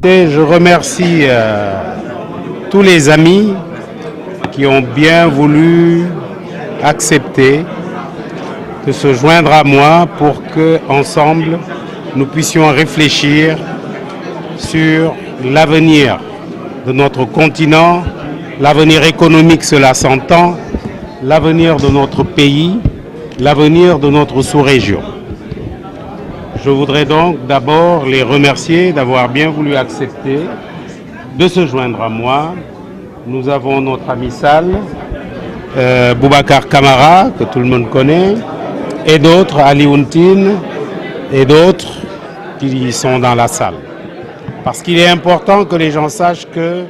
Je remercie tous les amis qui ont bien voulu accepter de se joindre à moi pour que, ensemble, nous puissions réfléchir sur l'avenir de notre continent, l'avenir économique, cela s'entend, l'avenir de notre pays, l'avenir de notre sous-région. Je voudrais donc d'abord les remercier d'avoir bien voulu accepter de se joindre à moi. Nous avons notre ami Sall, Boubacar Camara, que tout le monde connaît, et d'autres, Ali Ountine, et d'autres qui sont dans la salle. Parce qu'il est important que les gens sachent que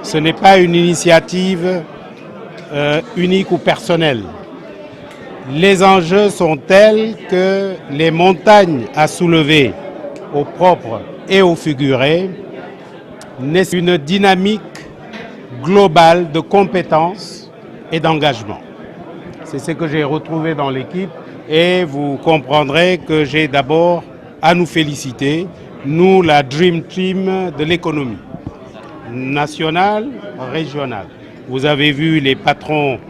ce n'est pas une initiative unique ou personnelle. Les enjeux sont tels que les montagnes à soulever, au propre et au figuré, naissent une dynamique globale de compétences et d'engagement. C'est ce que j'ai retrouvé dans l'équipe et vous comprendrez que j'ai d'abord à nous féliciter, nous la Dream Team de l'économie, nationale, régionale. Vous avez vu les patrons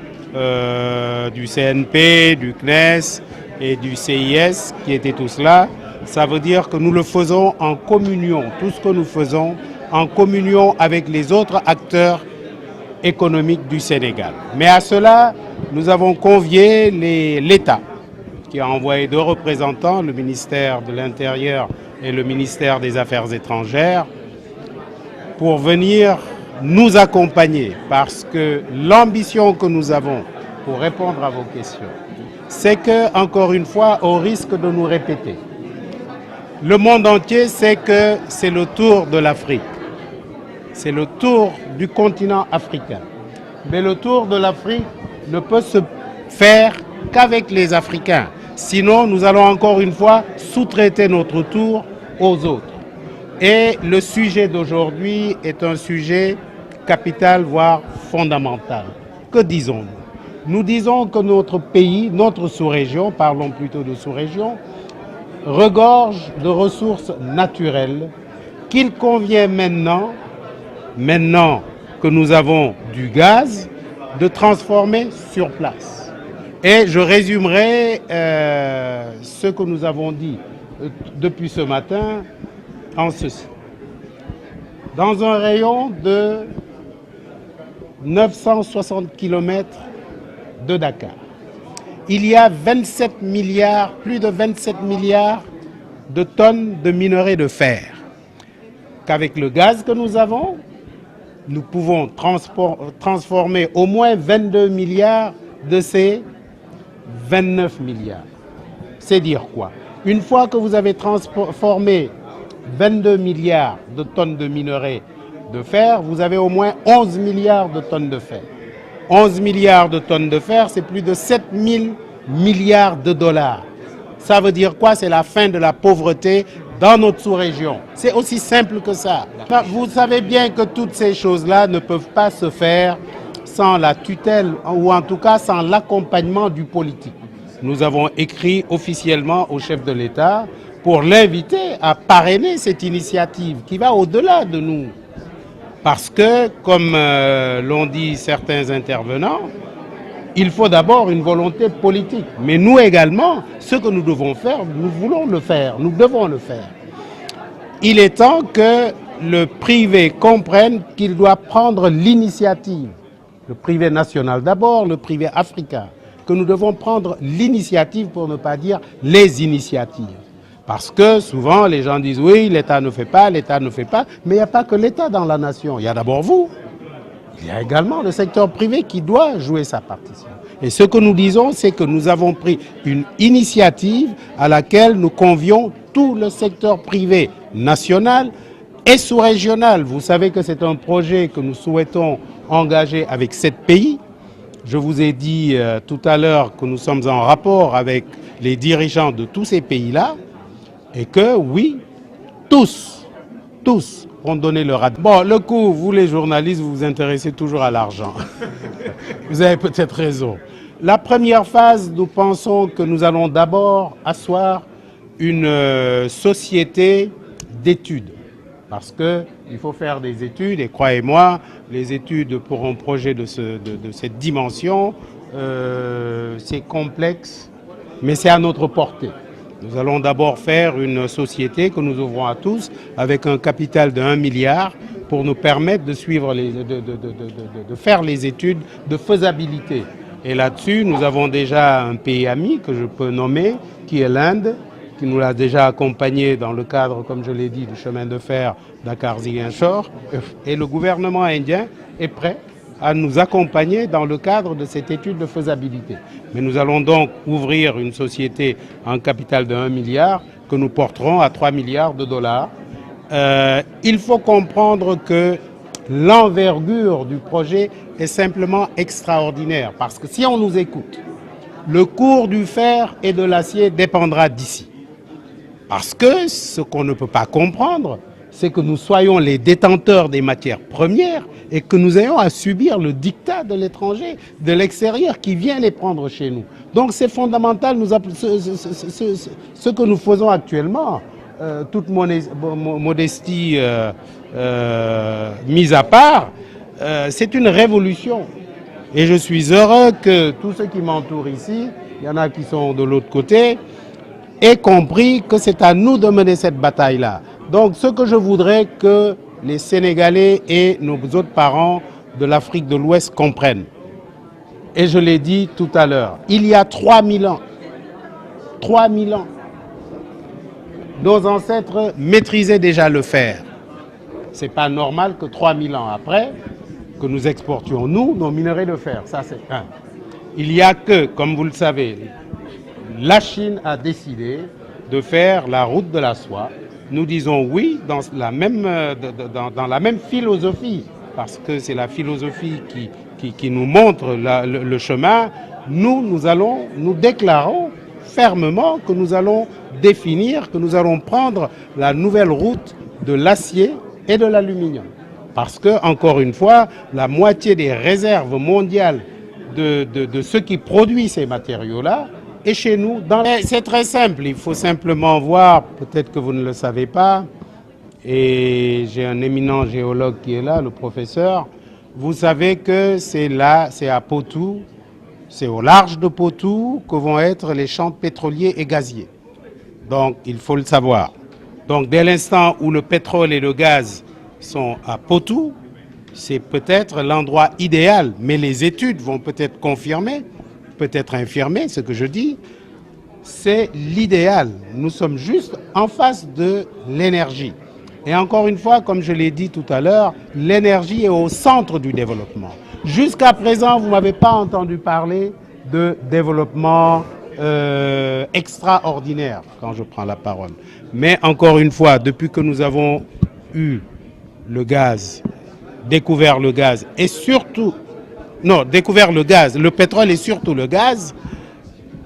du CNP, du CNES et du CIS qui étaient tous là. Ça veut dire que nous le faisons en communion, tout ce que nous faisons en communion avec les autres acteurs économiques du Sénégal. Mais à cela, nous avons convié l'État qui a envoyé 2 représentants, le ministère de l'Intérieur et le ministère des Affaires étrangères, pour venir nous accompagner, parce que l'ambition que nous avons, pour répondre à vos questions, c'est que, encore une fois, au risque de nous répéter, le monde entier sait que c'est le tour de l'Afrique, c'est le tour du continent africain. Mais le tour de l'Afrique ne peut se faire qu'avec les Africains. Sinon, nous allons encore une fois sous-traiter notre tour aux autres. Et le sujet d'aujourd'hui est un sujet capital, voire fondamental. Que disons-nous? Nous disons que notre pays, notre sous-région, parlons plutôt de sous-région, regorge de ressources naturelles qu'il convient maintenant que nous avons du gaz, de transformer sur place. Et je résumerai ce que nous avons dit depuis ce matin en ceci. Dans un rayon de 960 km de Dakar, il y a 27 milliards, plus de 27 milliards de tonnes de minerais de fer. Qu'avec le gaz que nous avons, nous pouvons transformer au moins 22 milliards de ces 29 milliards. C'est dire quoi? Une fois que vous avez transformé 22 milliards de tonnes de minerais de fer, vous avez au moins 11 milliards de tonnes de fer. 11 milliards de tonnes de fer, c'est plus de 7 000 milliards de dollars. Ça veut dire quoi? C'est la fin de la pauvreté dans notre sous-région. C'est aussi simple que ça. Vous savez bien que toutes ces choses-là ne peuvent pas se faire sans la tutelle ou en tout cas sans l'accompagnement du politique. Nous avons écrit officiellement au chef de l'État pour l'inviter à parrainer cette initiative qui va au-delà de nous. Parce que, comme l'ont dit certains intervenants, il faut d'abord une volonté politique. Mais nous également, ce que nous devons faire, nous voulons le faire, nous devons le faire. Il est temps que le privé comprenne qu'il doit prendre l'initiative. Le privé national d'abord, le privé africain. Que nous devons prendre l'initiative pour ne pas dire les initiatives. Parce que souvent les gens disent oui, l'État ne fait pas, l'État ne fait pas. Mais il n'y a pas que l'État dans la nation. Il y a d'abord vous. Il y a également le secteur privé qui doit jouer sa partition. Et ce que nous disons, c'est que nous avons pris une initiative à laquelle nous convions tout le secteur privé national et sous-régional. Vous savez que c'est un projet que nous souhaitons engager avec 7 pays. Je vous ai dit tout à l'heure que nous sommes en rapport avec les dirigeants de tous ces pays-là et que oui, tous ont donné leur aide. Bon, le coup, vous les journalistes, vous vous intéressez toujours à l'argent. Vous avez peut-être raison. La première phase, nous pensons que nous allons d'abord asseoir une société d'études Parce qu'il faut faire des études, et croyez-moi, les études pour un projet de cette dimension, c'est complexe, mais c'est à notre portée. Nous allons d'abord faire une société que nous ouvrons à tous avec un capital de 1 milliard pour nous permettre de suivre de faire les études de faisabilité. Et là-dessus, nous avons déjà un pays ami que je peux nommer, qui est l'Inde, qui nous l'a déjà accompagné dans le cadre, comme je l'ai dit, du chemin de fer Dakar-Ziguinchor. Et le gouvernement indien est prêt à nous accompagner dans le cadre de cette étude de faisabilité. Mais nous allons donc ouvrir une société en capital de 1 milliard que nous porterons à 3 milliards de dollars. Il faut comprendre que l'envergure du projet est simplement extraordinaire parce que si on nous écoute, le cours du fer et de l'acier dépendra d'ici. Parce que ce qu'on ne peut pas comprendre, c'est que nous soyons les détenteurs des matières premières et que nous ayons à subir le diktat de l'étranger, de l'extérieur qui vient les prendre chez nous. Donc c'est fondamental, ce que nous faisons actuellement, toute modestie mise à part, c'est une révolution. Et je suis heureux que tous ceux qui m'entourent ici, il y en a qui sont de l'autre côté, aient compris que c'est à nous de mener cette bataille-là. Donc ce que je voudrais que les Sénégalais et nos autres parents de l'Afrique de l'Ouest comprennent, et je l'ai dit tout à l'heure, il y a 3000 ans, nos ancêtres maîtrisaient déjà le fer. Ce n'est pas normal que 3000 ans après, que nous exportions, nous, nos minerais de fer. Ça, c'est un. Il y a que, comme vous le savez, la Chine a décidé de faire la route de la soie. Nous disons oui dans la même philosophie, parce que c'est la philosophie qui nous montre le chemin. Nous déclarons fermement que nous allons définir, que nous allons prendre la nouvelle route de l'acier et de l'aluminium. Parce que, encore une fois, la moitié des réserves mondiales de ceux qui produisent ces matériaux-là est chez nous. C'est très simple, il faut simplement voir, peut-être que vous ne le savez pas, et j'ai un éminent géologue qui est là, le professeur, vous savez que c'est à Potou, c'est au large de Potou que vont être les champs pétroliers et gaziers. Donc, il faut le savoir. Donc, dès l'instant où le pétrole et le gaz sont à Potou, c'est peut-être l'endroit idéal, mais les études vont peut-être confirmer, peut-être infirmer ce que je dis, c'est l'idéal. Nous sommes juste en face de l'énergie. Et encore une fois, comme je l'ai dit tout à l'heure, l'énergie est au centre du développement. Jusqu'à présent, vous ne m'avez pas entendu parler de développement extraordinaire quand je prends la parole. Mais encore une fois, depuis que nous avons eu le gaz, découvert le gaz et surtout, découvert le gaz, le pétrole et surtout le gaz,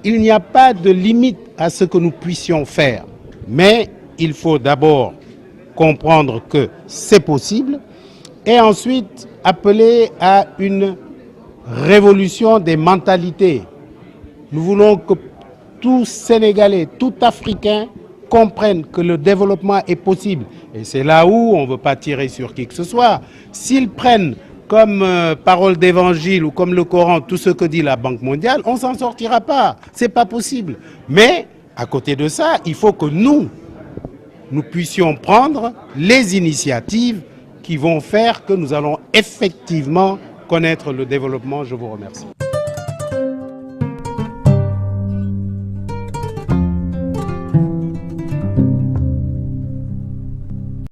il n'y a pas de limite à ce que nous puissions faire. Mais il faut d'abord comprendre que c'est possible et ensuite appeler à une révolution des mentalités. Nous voulons que tout Sénégalais, tout Africain comprennent que le développement est possible. Et c'est là où on ne veut pas tirer sur qui que ce soit. S'ils prennent comme parole d'évangile ou comme le Coran tout ce que dit la Banque mondiale, on ne s'en sortira pas. Ce n'est pas possible. Mais à côté de ça, il faut que nous puissions prendre les initiatives qui vont faire que nous allons effectivement connaître le développement. Je vous remercie.